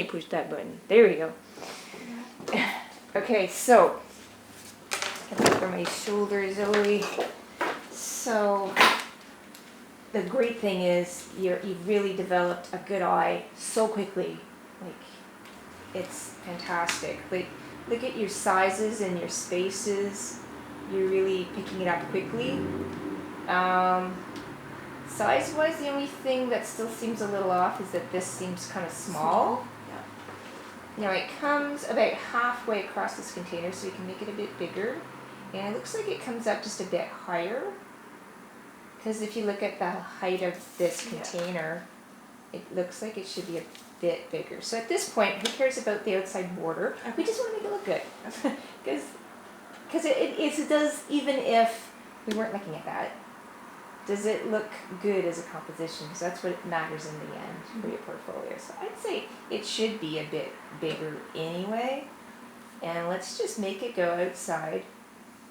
Push that button. There we go. Okay, so for my shoulder, Zoe. So the great thing is you've really developed a good eye so quickly. Like, it's fantastic. Like, look at your sizes and your spaces. You're really picking it up quickly. Size-wise, the only thing that still seems a little off is that this seems kind of small. Yeah. Now it comes about halfway across this container, so you can make it a bit bigger. And it looks like it comes up just a bit higher. Because if you look at the height of this container, it looks like it should be a bit bigger. So at this point, who cares about the outside border? Okay. We just want to make it look good. Because it does, even if we weren't looking at that, does it look good as a composition? Because that's what matters in the end for your portfolio. So I'd say it should be a bit bigger anyway. And let's just make it go outside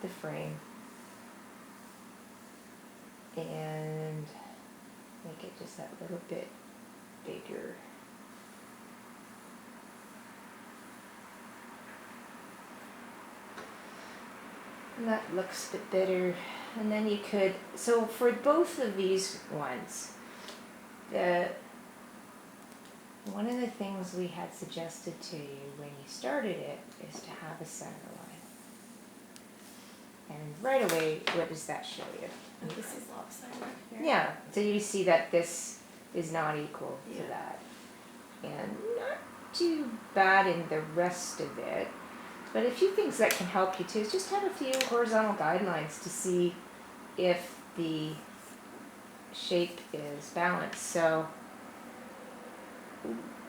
the frame. And make it just that little bit bigger. And that looks a bit better. And then you could, so for both of these ones, one of the things we had suggested to you when you started it is to have a center line. And right away, what does that show you? And this is lopsided. Yeah, so you see that this is not equal to that. And not too bad in the rest of it. But a few things that can help you too is just have a few horizontal guidelines to see if the shape is balanced. So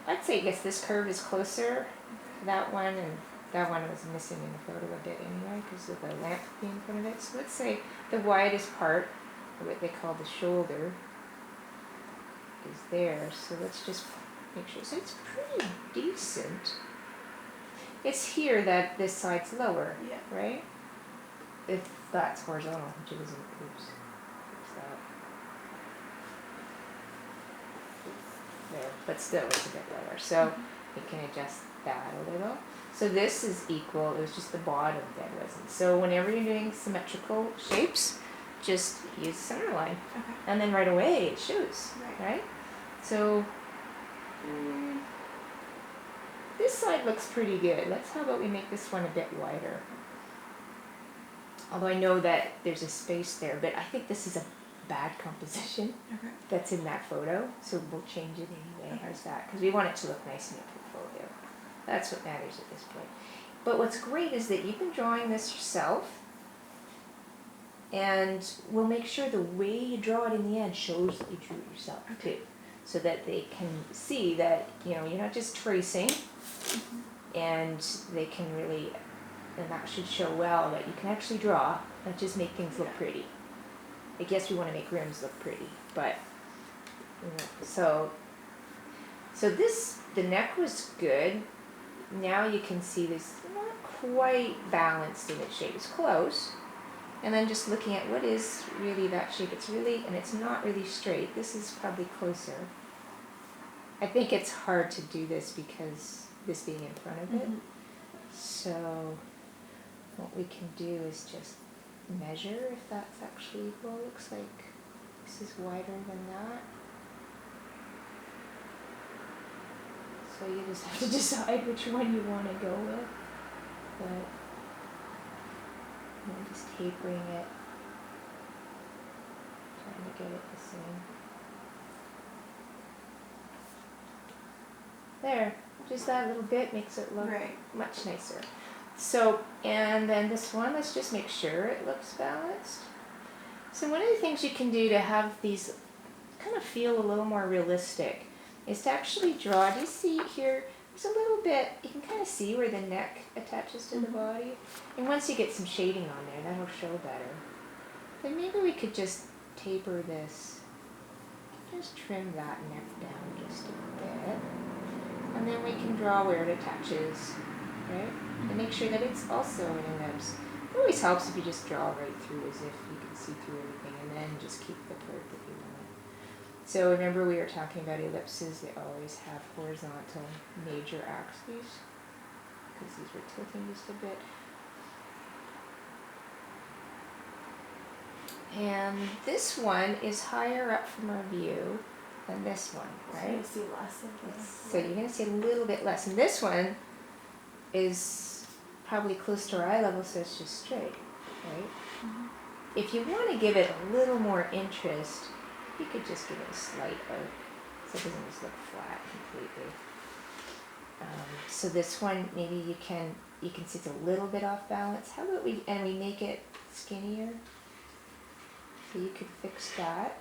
I'd say, I guess this curve is closer to that one, and that one was missing in the photo a bit anyway because of the lamp being in front of it. So let's say the widest part, what they call the shoulder, is there. So let's just make sure. So it's pretty decent. It's here that this side's lower, right? If that's horizontal, which it isn't. Oops. That. There, but still it's a bit lower. So you can adjust that a little. So this is equal. It was just the bottom that wasn't. So whenever you're doing symmetrical shapes, just use center line. Okay. And then right away it shows, right? So this side looks pretty good. How about we make this one a bit wider? Although I know that there's a space there, but I think this is a bad composition that's in that photo, so we'll change it anyway. How's that? Because we want it to look nice in your portfolio. That's what matters at this point. But what's great is that you've been drawing this yourself, and we'll make sure the way you draw it in the end shows that you drew it yourself too, so that they can see that you're not just tracing, and they can really, and that should show well that you can actually draw, not just make things look pretty. I guess we want to make rims look pretty, but so this, the neck was good. Now you can see this not quite balanced in its shape. It's close. And then just looking at what is really that shape. It's really, and it's not really straight. This is probably closer. I think it's hard to do this because this being in front of it. So what we can do is just measure if that's actually equal. Looks like this is wider than that. So you just have to decide which one you want to go with. But I'm just tapering it, trying to get it the same. There, just that little bit makes it look much nicer. So, and then this one, let's just make sure it looks balanced. So one of the things you can do to have these kind of feel a little more realistic is to actually draw. Do you see here, there's a little bit, you can kind of see where the neck attaches to the body. And once you get some shading on there, that'll show better. Then maybe we could just taper this, just trim that neck down just a bit. And then we can draw where it attaches, right? And make sure that it's also in ellipse. It always helps if you just draw right through as if you can see through everything, and then just keep the part that you want. So remember we were talking about ellipses, they always have horizontal major axes, because these were tilting just a bit. And this one is higher up from our view than this one, right? So you see less of this. So you're going to see a little bit less. And this one is probably close to our eye level, so it's just straight, right? Mm-hmm. If you want to give it a little more interest, you could just give it a slight arc, so it doesn't just look flat completely. So this one, maybe you can see it's a little bit off balance. How about we make it skinnier? So you could fix that.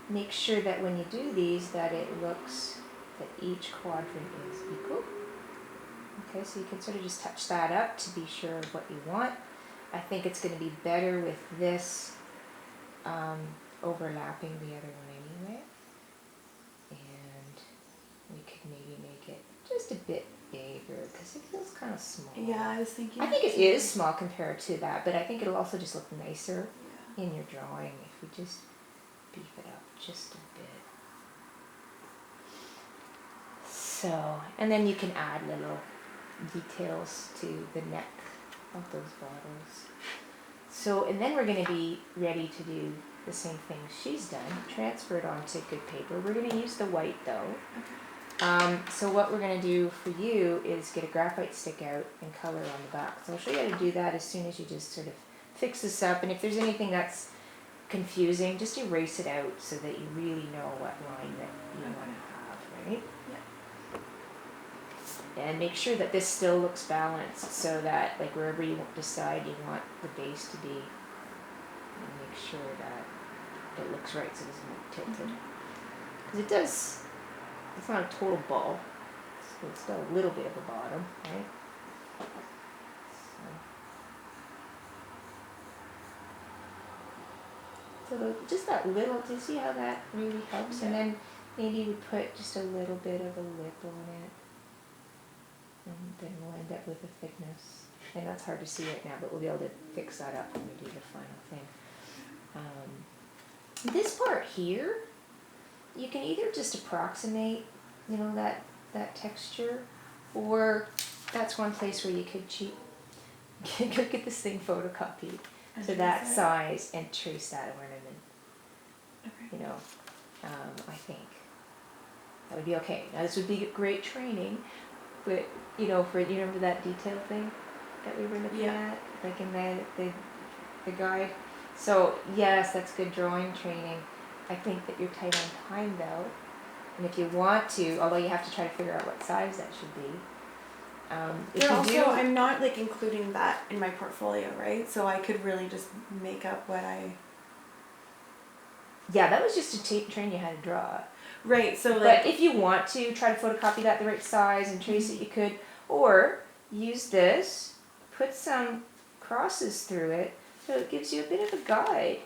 Make sure that when you do these, that it looks that each quadrant is equal. Okay, so you can sort of just touch that up to be sure of what you want. I think it's going to be better with this overlapping the other one anyway. And we could maybe make it just a bit bigger because it feels kind of small. Yeah, I was thinking. I think it is small compared to that, but I think it'll also just look nicer in your drawing if we just beef it up just a bit. So, and then you can add little details to the neck of those bottles. So, and then we're going to be ready to do the same thing she's done, transfer it onto good paper. We're going to use the white though. So what we're going to do for you is get a graphite stick out and color on the back. So I'll show you how to do that as soon as you just sort of fix this up. And if there's anything that's confusing, just erase it out so that you really know what line that you want to have, right? Yeah. And make sure that this still looks balanced so that like wherever you decide you want the base to be, make sure that it looks right so it doesn't look tilted. Because it does, it's not a total ball, so it's still a little bit of a bottom, right? So just that little, do you see how that really helps? Yeah. And then maybe we put just a little bit of a lip on it. And then we'll end up with a thickness. And that's hard to see right now, but we'll be able to fix that up when we do the final thing. This part here, you can either just approximate, you know, that texture, or that's one place where you could cheat. Go get this thing photocopied to that size and trace that ornament. Okay. You know, I think that would be okay. Now this would be great training, but you know, for you remember that detail thing that we were looking at, like in the guide. So yes, that's good drawing training. I think that you're tight on time though, and if you want to, although you have to try to figure out what size that should be. I'm not like including that in my portfolio, right? So I could really just make up what I. Yeah, that was just to train you how to draw. Right. So like. But if you want to try to photocopy that the right size and trace it, you could, or use this, put some crosses through it, so it gives you a bit of a guide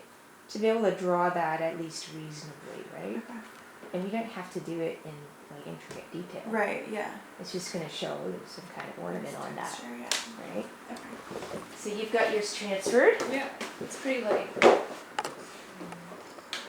to be able to draw that at least reasonably, right? Okay. And you don't have to do it in like intricate detail. Right, yeah. It's just going to show some kind of ornament on that. Sure, yeah. Right? Okay. So you've got yours transferred. Yeah, it's pretty light.